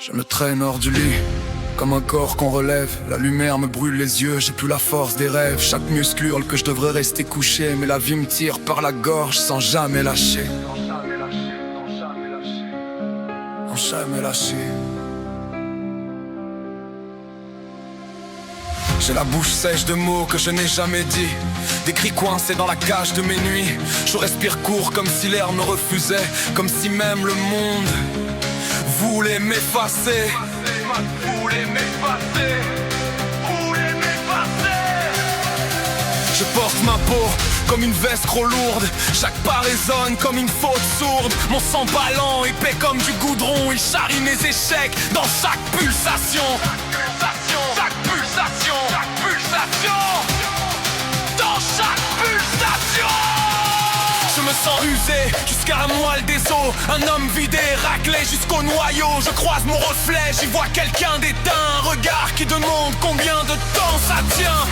Je me traîne hors du lit, comme un corps qu'on relève. La lumière me brûle les yeux, j'ai plus la force des rêves. Chaque muscle hurle que je devrais rester couché, mais la vie me tire par la gorge sans jamais lâcher. Sans jamais lâcher. J'ai la bouche sèche de mots que je n'ai jamais dit, des cris coincés dans la cage de mes nuits. Je respire court comme si l'air me refusait, comme si même le monde voulait m'effacer. Je porte ma peau comme une veste trop lourde, chaque pas résonne comme une faute sourde. Mon sang ballant, épais comme du goudron, il charrie mes échecs dans chaque pulsation. Chaque pulsation, chaque pulsation, dans chaque pulsation. Je me sens usé jusqu'à la moelle des os, un homme vidé, raclé jusqu'au noyau. Je croise mon reflet, j'y vois quelqu'un d'éteint, un regard qui demande combien de temps ça tient.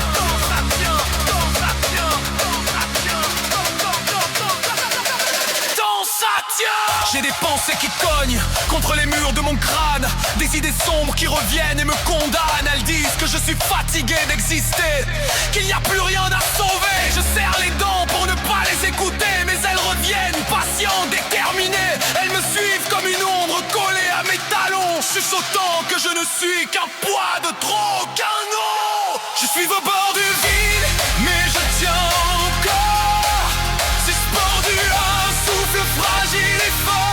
J'ai des pensées qui cognent contre les murs de mon crâne, des idées sombres qui reviennent et me condamnent. Elles disent que je suis fatigué d'exister, qu'il n'y a plus rien à sauver. Je serre les dents pour ne pas les écouter, mais elles reviennent, patientes, déterminées. Elles me suivent comme une ombre collée à mes talons, chuchotant que je ne suis qu'un poids de trop, qu'un nom. Je suis au bord du vide, mais je tiens encore, suspendu à un souffle fragile et fort.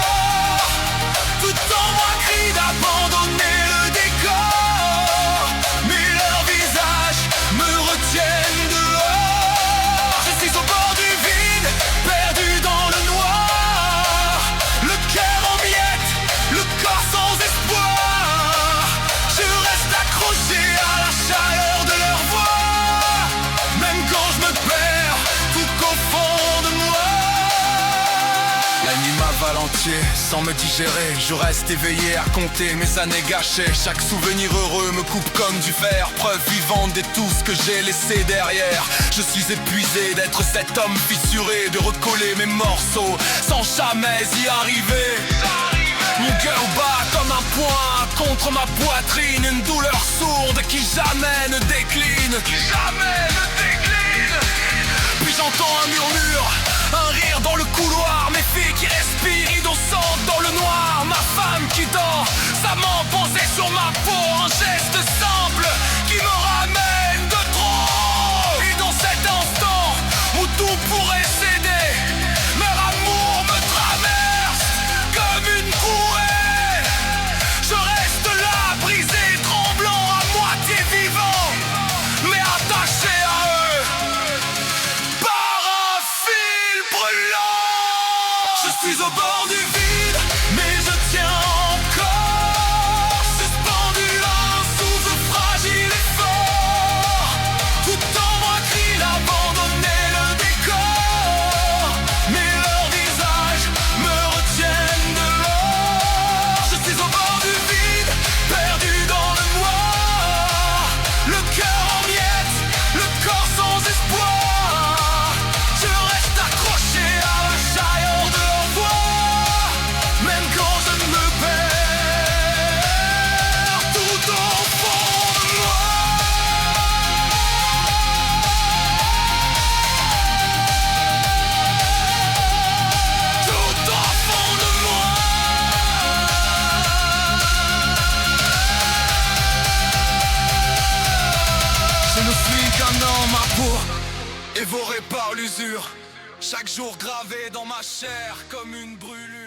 Tout en moi crie d'abandonner le décor, mais leurs visages me retiennent dehors. Je suis au bord du vide, perdu dans le noir, le cœur en miettes, le corps sans espoir. Je reste accroché à la chaleur de leur voix, même quand je me perds tout qu'au fond de moi. La nuit m'avale entier, sans me digérer. Je reste éveillé à compter mes années gâchées. Chaque souvenir heureux me coupe comme du fer, preuve vivante de tout ce que j'ai laissé derrière. Je suis épuisé d'être cet homme fissuré, de recoller mes morceaux sans jamais y arriver. Mon cœur bat comme un poing contre ma poitrine, une douleur sourde qui jamais ne décline. Puis j'entends un murmure, un rire dans le couloir, mes filles qui respirent innocentes dans le noir. Ma femme qui dort, sa main posée sur ma peau, un geste simple qui me ramène de trop. Et dans cet instant où tout pourrait céder, leur amour me traverse comme une bouée. Je reste là, brisé, tremblant, à moitié vivant, mais attaché à eux par un fil brûlant. Je suis au bord du vide, mais je tiens encore, suspendu à un souffle fragile et fort. Tout en moi crie d'abandonner le décor, mais leurs visages me retiennent dehors. Je suis au bord du vide, perdu dans le noir, le cœur en miettes, le corps sans espoir. Je reste accroché à la chaleur de leur voix, même quand je me perds tout au fond de moi. Tout au fond de moi. Je ne suis qu'un homme à peau, évoré par l'usure, chaque jour gravé dans ma chair comme une brûlure.